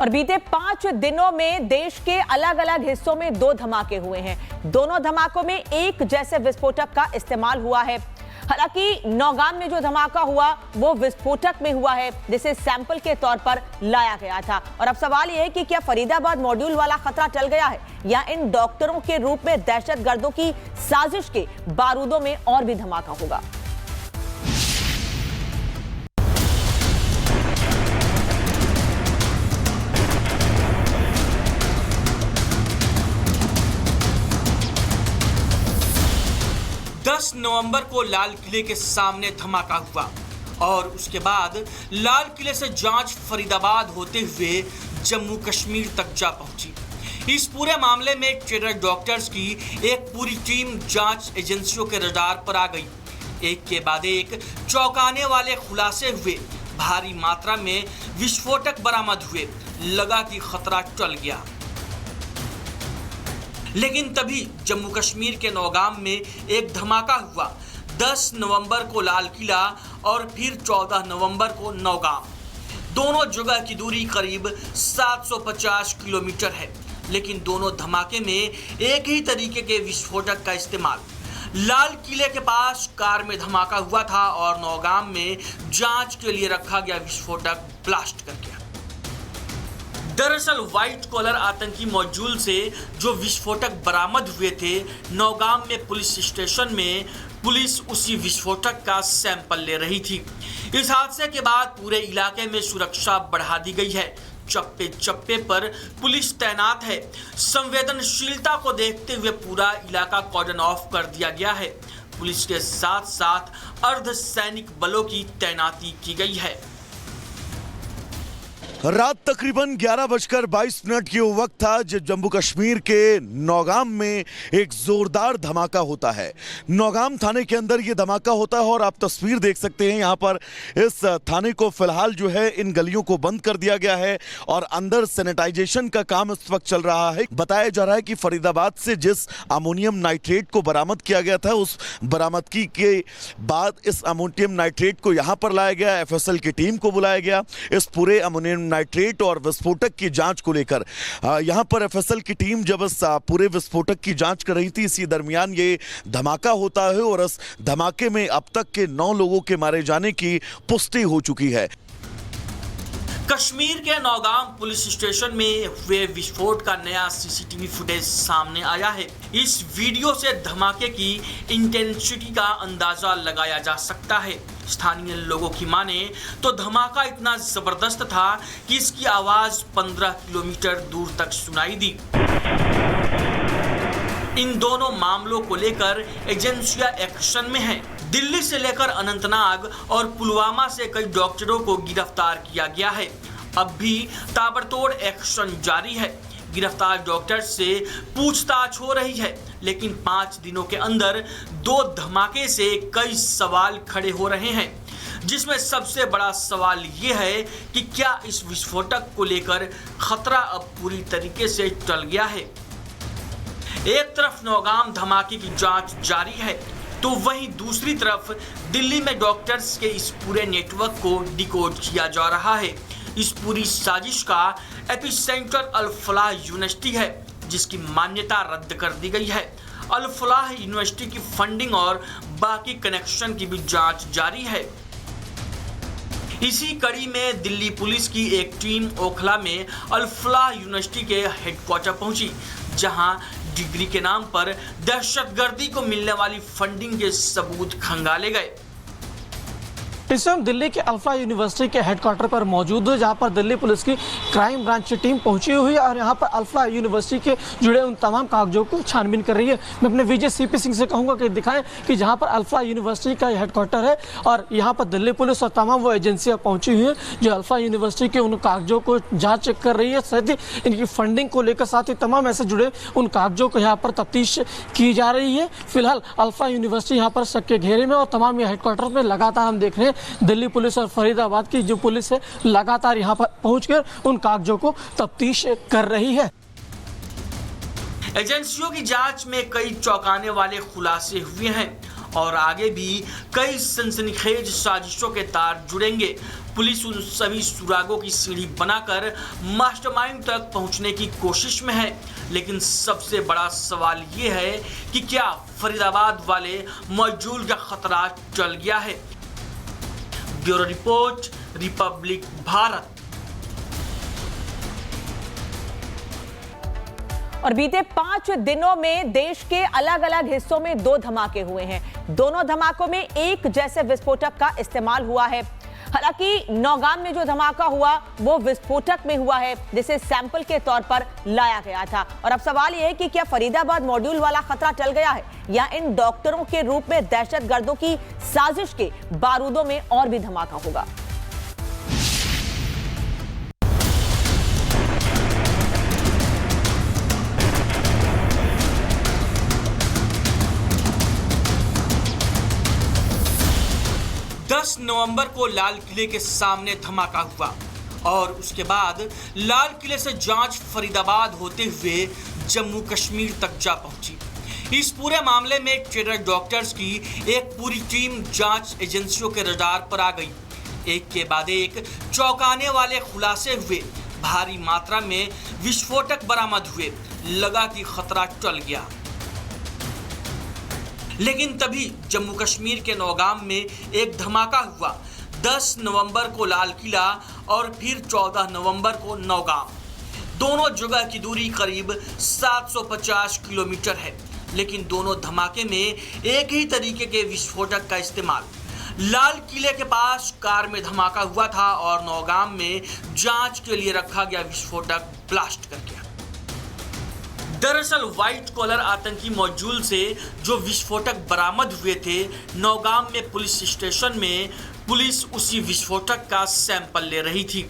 और बीते 5 दिनों में देश के अलग अलग हिस्सों में 2 धमाके हुए हैं। दोनों धमाकों में एक जैसे विस्फोटक का इस्तेमाल हुआ है। हालांकि नौगाम में जो धमाका हुआ वो विस्फोटक में हुआ है जिसे सैंपल के तौर पर लाया गया था। और अब सवाल यह है कि क्या फरीदाबाद मॉड्यूल वाला खतरा टल गया है या इन डॉक्टरों के रूप में दहशतगर्दों की साजिश के बारूदों में और भी धमाका होगा। नवंबर को लाल किले के सामने धमाका हुआ और उसके बाद लाल किले से जांच फरीदाबाद होते हुए जम्मू कश्मीर तक जा पहुंची। इस पूरे मामले में ट्रेडर डॉक्टर्स की एक पूरी टीम जांच एजेंसियों के रडार पर आ गई। एक के बाद एक चौंकाने वाले खुलासे हुए, भारी मात्रा में विस्फोटक बरामद हुए, लगा कि खतरा टल गया। लेकिन तभी जम्मू कश्मीर के नौगाम में एक धमाका हुआ। 10 नवंबर को लाल किला और फिर 14 नवंबर को नौगाम। दोनों जगह की दूरी करीब 750 किलोमीटर है, लेकिन दोनों धमाके में एक ही तरीके के विस्फोटक का इस्तेमाल। लाल किले के पास कार में धमाका हुआ था और नौगाम में जांच के लिए रखा गया विस्फोटक ब्लास्ट कर गया। दरअसल व्हाइट कॉलर आतंकी मॉड्यूल से जो विस्फोटक बरामद हुए थे, नौगाम में पुलिस स्टेशन में पुलिस उसी विस्फोटक का सैंपल ले रही थी। इस हादसे के बाद पूरे इलाके में सुरक्षा बढ़ा दी गई है। चप्पे चप्पे पर पुलिस तैनात है। संवेदनशीलता को देखते हुए पूरा इलाका कॉर्डन ऑफ कर दिया गया है। पुलिस के साथ साथ अर्धसैनिक बलों की तैनाती की गई है। रात तकरीबन 11:22 की वो वक्त था जब जम्मू कश्मीर के नौगाम में एक जोरदार धमाका होता है। नौगाम थाने के अंदर ये धमाका होता है और आप तस्वीर देख सकते हैं। यहाँ पर इस थाने को फिलहाल जो है इन गलियों को बंद कर दिया गया है और अंदर सैनिटाइजेशन का काम इस वक्त चल रहा है। बताया जा रहा है कि फरीदाबाद से जिस अमोनियम नाइट्रेट को बरामद किया गया था, उस बरामदगी के बाद इस अमोनियम नाइट्रेट को यहाँ पर लाया गया। FSL की टीम को बुलाया गया। इस पूरे अमोनियम नाइट्रेट और विस्फोटक की जांच को लेकर यहां पर FSL की टीम जब इस पूरे विस्फोटक की जांच कर रही थी, इसी दरमियान ये धमाका होता है और इस धमाके में अब तक के 9 लोगों के मारे जाने की पुष्टि हो चुकी है। कश्मीर के नौगाम पुलिस स्टेशन में हुए विस्फोट का नया CCTV फुटेज सामने आया है। इस वीडियो से धमाके की इंटेंसिटी का अंदाजा लगाया जा सकता है। स्थानीय लोगों की माने तो धमाका इतना जबरदस्त था कि इसकी आवाज 15 किलोमीटर दूर तक सुनाई दी। इन दोनों मामलों को लेकर एजेंसियां एक्शन में हैं। दिल्ली से लेकर अनंतनाग और पुलवामा से कई डॉक्टरों को गिरफ्तार किया गया है। अब भी ताबड़तोड़ एक्शन जारी है। गिरफ्तार डॉक्टर से पूछताछ हो रही है, लेकिन 5 दिनों के अंदर 2 धमाके से कई सवाल खड़े हो रहे हैं, जिसमें सबसे बड़ा सवाल ये है कि क्या इस विस्फोटक को लेकर खतरा अब पूरी तरीके से टल गया है। एक तरफ नौगाम धमाके की जांच जारी है, तो वहीं दूसरी तरफ दिल्ली में डॉक्टर्स के इस पूरे नेटवर्क को डिकोड किया जा रहा है। इस पूरी साजिश का एपिसेंटर अल फलाह यूनिवर्सिटी है, जिसकी मान्यता रद्द कर दी गई है। अल फलाह यूनिवर्सिटी की फंडिंग और बाकी कनेक्शन की भी जांच जारी है। इसी कड़ी में दिल्ली पुलिस की एक टीम ओखला में अल फलाह यूनिवर्सिटी के हेडक्वार्टर पहुंची, जहां डिग्री के नाम पर दहशतगर्दी को मिलने वाली फंडिंग के सबूत खंगाले गए। इस समय दिल्ली के अल्फा यूनिवर्सिटी के हेडक्वार्टर पर मौजूद है, जहां पर दिल्ली पुलिस की क्राइम ब्रांच की टीम पहुंची हुई है और यहां पर अल्फा यूनिवर्सिटी के जुड़े उन तमाम कागजों को छानबीन कर रही है। मैं अपने विजय CP सिंह से कहूंगा कि दिखाएं कि जहां पर अल्फा यूनिवर्सिटी का हेडक्वार्टर है और यहां पर दिल्ली पुलिस और तमाम वो एजेंसियां पहुंची हुई हैं जो अल्फा यूनिवर्सिटी के उन कागजों को जाँच कर रही है। साथ ही इनकी फंडिंग को लेकर, साथ ही तमाम ऐसे जुड़े उन कागजों को यहाँ पर तफ्तीश की जा रही है। फिलहाल अल्फा यूनिवर्सिटी यहाँ पर शक के घेरे में और तमाम हेडक्वार्टर में लगातार हम देख रहे हैं दिल्ली पुलिस और फरीदाबाद की जो पुलिस है लगातार यहाँ पर पहुंचकर उन कागजों को तफ्तीश कर रही है। एजेंसियों की जांच में कई चौंकाने वाले खुलासे हुए हैं और आगे भी कई सनसनीखेज साजिशों के तार जुड़ेंगे। पुलिस उन सभी सुरागों की सीढ़ी बनाकर मास्टरमाइंड तक पहुंचने की कोशिश में है, लेकिन सबसे बड़ा सवाल ये है कि क्या फरीदाबाद वाले मॉड्यूल का खतरा टल गया है। Bureau report, Republic Bharat. और बीते 5 दिनों में देश के अलग अलग हिस्सों में 2 धमाके हुए हैं। दोनों धमाकों में एक जैसे विस्फोटक का इस्तेमाल हुआ है। हालांकि नौगाम में जो धमाका हुआ वो विस्फोटक में हुआ है, जिसे सैंपल के तौर पर लाया गया था। और अब सवाल यह है कि क्या फरीदाबाद मॉड्यूल वाला खतरा टल गया है या इन डॉक्टरों के रूप में दहशतगर्दों की साजिश के बारूदों में और भी धमाका होगा। नवंबर को लाल किले के सामने धमाका हुआ और उसके बाद लाल किले से जांच फरीदाबाद होते हुए जम्मू कश्मीर तक जा पहुंची। इस पूरे मामले में टेरर डॉक्टर्स की एक पूरी टीम जांच एजेंसियों के रडार पर आ गई। एक के बाद एक चौंकाने वाले खुलासे हुए, भारी मात्रा में विस्फोटक बरामद हुए, लगा कि खतरा टल गया। लेकिन तभी जम्मू कश्मीर के नौगाम में एक धमाका हुआ। 10 नवंबर को लाल किला और फिर 14 नवंबर को नौगाम। दोनों जगह की दूरी करीब 750 किलोमीटर है, लेकिन दोनों धमाके में एक ही तरीके के विस्फोटक का इस्तेमाल। लाल किले के पास कार में धमाका हुआ था और नौगाम में जांच के लिए रखा गया विस्फोटक ब्लास्ट कर गया। दरअसल व्हाइट कॉलर आतंकी मॉड्यूल से जो विस्फोटक बरामद हुए थे, नौगाम में पुलिस स्टेशन में पुलिस उसी विस्फोटक का सैंपल ले रही थी।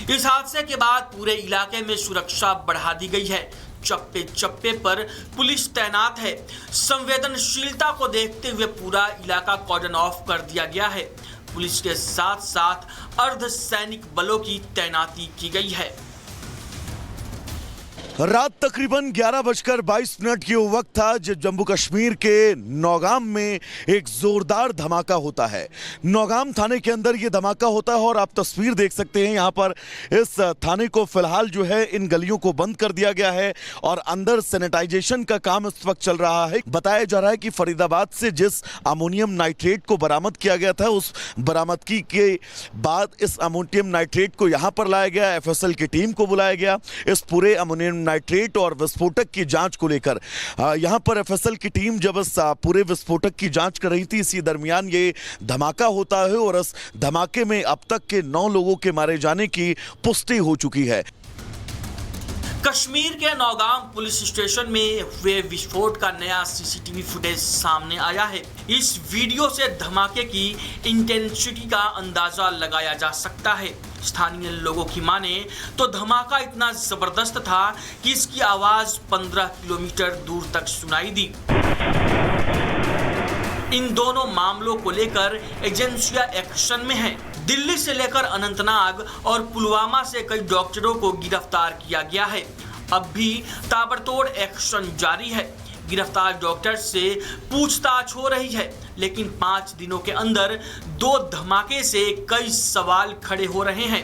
इस हादसे के बाद पूरे इलाके में सुरक्षा बढ़ा दी गई है। चप्पे चप्पे पर पुलिस तैनात है। संवेदनशीलता को देखते हुए पूरा इलाका कॉर्डन ऑफ कर दिया गया है। पुलिस के साथ साथ अर्धसैनिक बलों की तैनाती की गई है। रात तकरीबन 11:22 की वो वक्त था जब जम्मू कश्मीर के नौगाम में एक जोरदार धमाका होता है। नौगाम थाने के अंदर ये धमाका होता है और आप तस्वीर देख सकते हैं। यहाँ पर इस थाने को फिलहाल जो है इन गलियों को बंद कर दिया गया है और अंदर सैनिटाइजेशन का काम इस वक्त चल रहा है। बताया जा रहा है कि फरीदाबाद से जिस अमोनियम नाइट्रेट को बरामद किया गया था, उस बरामदगी के बाद इस अमोनियम नाइट्रेट को यहाँ पर लाया गया। FSL की टीम को बुलाया गया। इस पूरे अमोनियम नाइट्रेट और विस्फोटक की जांच को लेकर यहां पर FSL की टीम जब इस पूरे विस्फोटक की जांच कर रही थी, इसी दरमियान ये धमाका होता है और इस धमाके में अब तक के 9 लोगों के मारे जाने की पुष्टि हो चुकी है। कश्मीर के नौगाम पुलिस स्टेशन में हुए विस्फोट का नया CCTV फुटेज सामने आया है। इस वीडियो से धमाके की इंटेंसिटी का अंदाजा लगाया जा सकता है। स्थानीय लोगों की माने तो धमाका इतना जबरदस्त था कि इसकी आवाज 15 किलोमीटर दूर तक सुनाई दी। इन दोनों मामलों को लेकर एजेंसियां एक्शन में हैं। दिल्ली से लेकर अनंतनाग और पुलवामा से कई डॉक्टरों को गिरफ्तार किया गया है। अब भी ताबड़तोड़ एक्शन जारी है। गिरफ्तार डॉक्टर से पूछताछ हो रही है, लेकिन 5 दिनों के अंदर 2 धमाके से कई सवाल खड़े हो रहे हैं,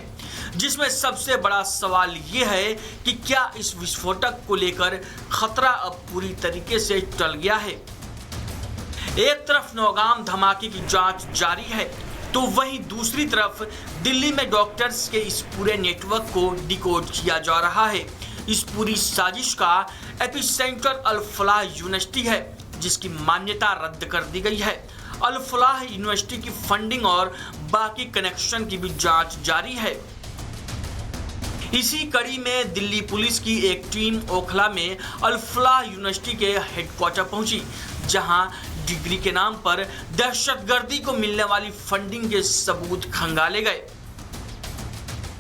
जिसमें सबसे बड़ा सवाल ये है कि क्या इस विस्फोटक को लेकर खतरा अब पूरी तरीके से टल गया है। एक तरफ नौगाम धमाके की जांच जारी है, तो वहीं दूसरी तरफ दिल्ली में डॉक्टर्स के इस पूरे नेटवर्क को डिकोड किया जा रहा है। इस पूरी साजिश का एपिसेंटर अल फलाह यूनिवर्सिटी है, जिसकी मान्यता रद्द कर दी गई है। अल फलाह यूनिवर्सिटी की फंडिंग और बाकी कनेक्शन की भी जांच जारी है। इसी कड़ी में दिल्ली पुलिस की एक टीम ओखला में अल फलाह यूनिवर्सिटी के हेडक्वार्टर पहुंची, जहां डिग्री के नाम पर दहशतगर्दी को मिलने वाली फंडिंग के सबूत खंगाले गए।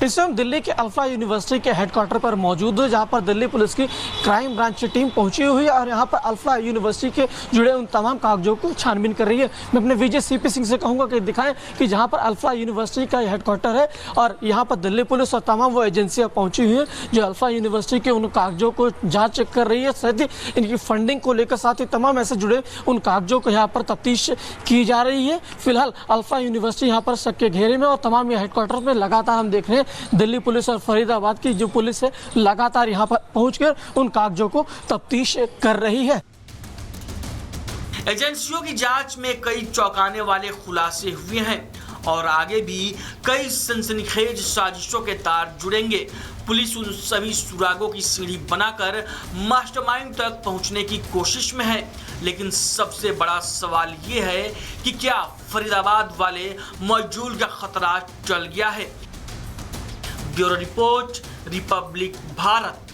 इस समय दिल्ली के अल्फा यूनिवर्सिटी के हेडक्वार्टर पर मौजूद है, जहां पर दिल्ली पुलिस की क्राइम ब्रांच की टीम पहुंची हुई है और यहां पर अल्फा यूनिवर्सिटी के जुड़े उन तमाम कागजों को छानबीन कर रही है। मैं अपने विजय सीपी सिंह से कहूंगा कि दिखाएं कि जहां पर अल्फा यूनिवर्सिटी का हेडक्वार्टर है और यहां पर दिल्ली पुलिस और तमाम वो एजेंसियां पहुंची हुई हैं जो अल्फा यूनिवर्सिटी के उन कागजों को जाँच कर रही है, साथ ही इनकी फंडिंग को लेकर साथ ही तमाम ऐसे जुड़े उन कागजों को यहाँ पर तफ्तीश की जा रही है। फिलहाल अल्फा यूनिवर्सिटी यहाँ पर शक के घेरे में और तमाम ये हेडक्वार्टर में लगातार हम देख रहे हैं दिल्ली पुलिस और फरीदाबाद की जो पुलिस है लगातार यहाँ पर पहुंचकर उन कागजों को तफ्तीश कर रही है। एजेंसियों की जांच में कई चौंकाने वाले खुलासे हुए हैं और आगे भी कई सनसनीखेज साजिशों के तार जुड़ेंगे। पुलिस उन सभी सुरागों की सीढ़ी बनाकर मास्टरमाइंड तक पहुंचने की कोशिश में है, लेकिन सबसे बड़ा सवाल ये है कि क्या फरीदाबाद वाले मौजूद का खतरा टल गया है। Bureau report, Republic Bharat.